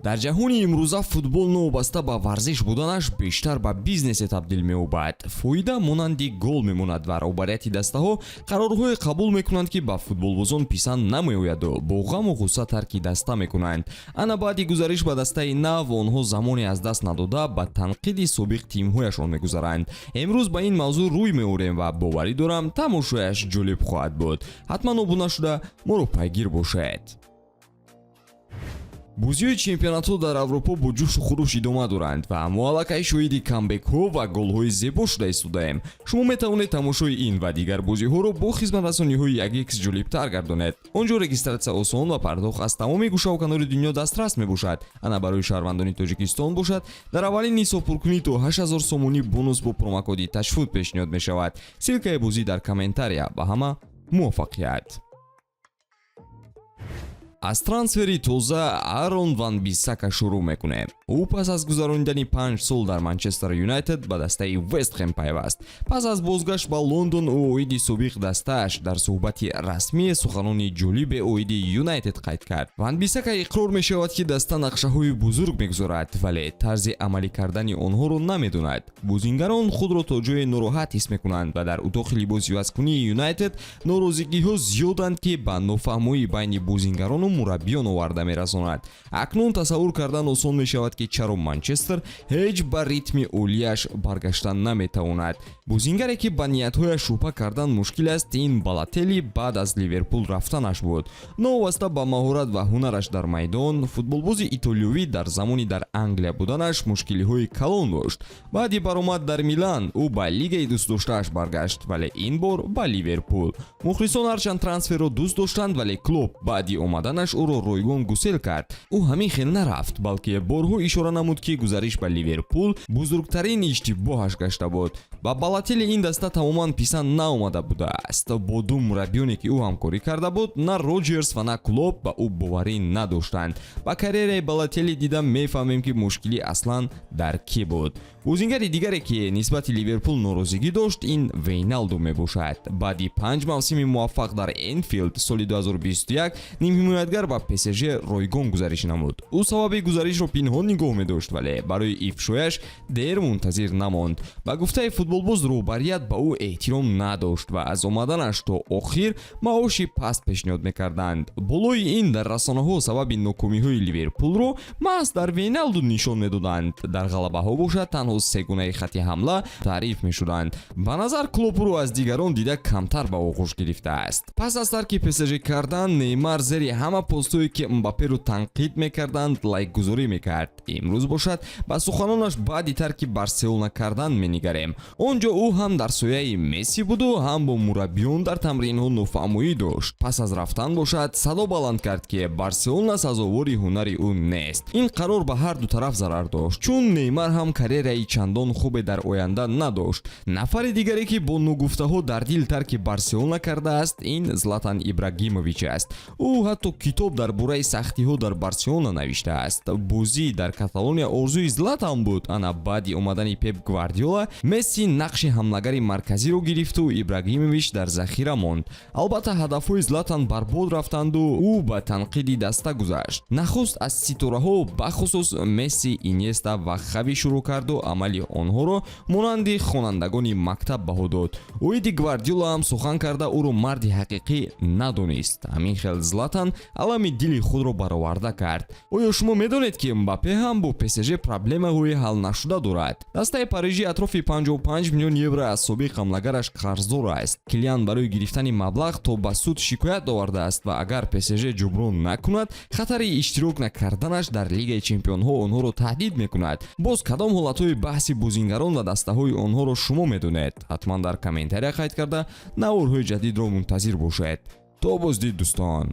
дар ҷаҳони имрӯза футбол новобаста ба варзиш буданаш бештар ба бизнесе табдил меёбад. Фоида монанди гол мемонад ва роҳбарияти дастаҳо қарорҳое қабул мекунанд ки ба футболбозон писанд намеояду бо ғаму ғусса тарки даста мекунанд. Ана баъди гузариш ба дастаи нав онҳо замоне аз даст надода ба танқиди собиқ тимҳояшон мегузаранд. Имрӯз ба ин мавзӯъ рӯй меорем ва боварӣ дорам тамошояш ҷолиб хоҳад буд. ҳатман обуна шуда моро пайгир бошед. бозиҳои чемпионатҳо дар Аврупо бо ҷӯшу хуруш идома доранд ва мо аллакай шоҳиди камбекҳо ва голҳои зебо шуда истодаем. шумо метавонед тамошои ин ва дигар бозиҳоро бо хизматрасониҳои 1x ҷолибтар гардонед. онҷо регистратсия осон ва пардохт аз тамоми гӯшаву канори дунё дастрас мебошад. ана барои шаҳрвандони Тоҷикистон бошад, дар аввалин ҳисобпуркунӣ то 8000 сомони бонус бо промокоди TAJFUT пешниҳод мешавад. силкаи бозӣ дар комментария. ба ҳама муваффақият. аз трансфери тоза Арон ван Бисака шурӯъ мекунем. ӯ пас аз гузаронидани 5 сол дар Манчестер Юнайтед ба дастаи Вест Хэм пайваст. пас аз бозгашт ба Лондон ӯ оиди собиқ дастааш дар суҳбати расмии суханони ҷолибе оиди Юнайтед қайд кард. Ван Бисака иқрор мешавад ки даста нақшаҳои бузург мегузорад, вале тарзи амалӣ кардани онҳоро намедонад. Бозингарон худро то ҷои нороҳат ҳис мекунанд ва дар утоқи либосивазкунии Юнайтед норозигиҳо зиёданд ки ба нофаҳмоӣ байни Бозингарону мураббиён оварда мерасонад. акнун тасаввур кардан осон мешавад ки чаро Манчестер ҳеҷ ба ритми олияш баргаштан наметавонад. бозингаре ки ба ниятҳояш шубҳа кардан мушкил аст, ин Балотелли баъд аз Ливерпул рафтанаш буд. новобаста ба маҳорат ва ҳунараш дар майдон, футболбози итолиёвӣ дар замони дар Англия буданаш мушкилиҳои калон дошт. баъди баромад дар Милан ӯ ба лигаи дӯстдоштааш баргашт, вале ин бор ба Ливерпул. мухлисон ҳарчанд трансферро дӯст доштанд, вале клуб баъди омаданаш ӯро ройгон гусел кард. ӯ ҳамин хел нарафт, балки борҳо ишора намуд ки гузариш ба Ливерпул бузургтарин иштибоҳаш гашта буд. ба Балотелли ин даста тамоман писанд наомада будааст. бо ду мураббиёне ки ӯ ҳамкорӣ карда буд, на Роҷерс ва на Клоп ба ӯ боварӣ надоштанд. ба карьераи Балотелли дида мефаҳмем ки мушкилӣ аслан дар кӣ буд. бозингари дигаре ки нисбати Ливерпул норозигӣ дошт, ин Вейналду мебошад. баъди 5 мавсими муваффақ дар Энфилд соли 2021 нимҳимоятгар ба ПСЖ ройгон гузариш намуд. ӯ сабаби гузаришро пинҳон нигоҳ медошт, вале барои ифшояш дер мунтазир намонд. ба гуфтаи футболбоз роҳбарият ба ӯ эҳтиром надошт ва аз омаданаш то охир маоши паст пешниҳод мекарданд. болои ин дар расонаҳо сабаби нокомиҳои Ливерпулро маҳз дар Вейналду нишон медоданд. дар ғалабаҳо бошад танҳо сегунаи хати ҳамла таъриф мешуданд. ба назар Клоп ӯро аз дигарон дида камтар ба оғӯш гирифтааст. пас аз тарки ПСЖ кардан, Неймар зери ҳама постҳое ки Мбапперо танқид мекарданд лайкгузорӣ мекард. имрӯз бошад ба суханонаш баъди тарки Барселона кардан менигарем. онҷо ӯ ҳам дар сояи Месси буду, ҳам бо мураббиён дар тамринҳо нофаҳмоӣ дошт. пас аз рафтан бошад садо баланд кард ки Барселона сазовори ҳунари ӯ нест. ин қарор ба ҳар ду тараф зарар дошт, чун Неймар ҳам карьераи чандон хубе дар оянда надошт. нафари дигаре ки бо нугуфтаҳо дар дил тарки Барселона кардааст, ин Златан Ибрагимович аст. ӯ ҳатто китоб дар бораи сахтиҳо дар Барселона навиштааст. бозӣ дар Каталония орзуи Златан буд. ана баъди омадани Пеп Гвардиола, Месси нақши ҳамлагари марказиро гирифту Ибрагимович дар захира монд. албатта ҳадафҳои Златан барбод рафтанду ӯ ба танқиди даста гузашт. нахуст аз ситораҳо бахусус Месси, Иньеста ва Хави шурӯъ карду амали онҳоро монанди хонандагони мактаб баҳо дод. оиди Гвардиола ҳам сухан карда ӯро марди ҳақиқӣ надонист. ҳамин хел Златан алами дили худро бароварда кард. оё шумо медонед ки Мбаппе ҳам бо ПСЖ проблемаҳои ҳал нашуда дорад? дастаи парижӣ атрофи 55 миллион евро аз собиқ ҳамлагараш қарздор аст. Килиан барои гирифтани маблағ то ба суд шикоят овардааст ва агар ПСЖ ҷуброн накунад, хатари иштирок накарданаш дар Лигаи Чемпионҳо онҳоро таҳдид мекунад. боз кадом ҳолатҳои баҳси Бозингарон ва дастаҳои онҳоро шумо медонед? ҳатман дар комментария қайд карда наворҳои ҷадидро мунтазир бошед. то боздид дӯстон.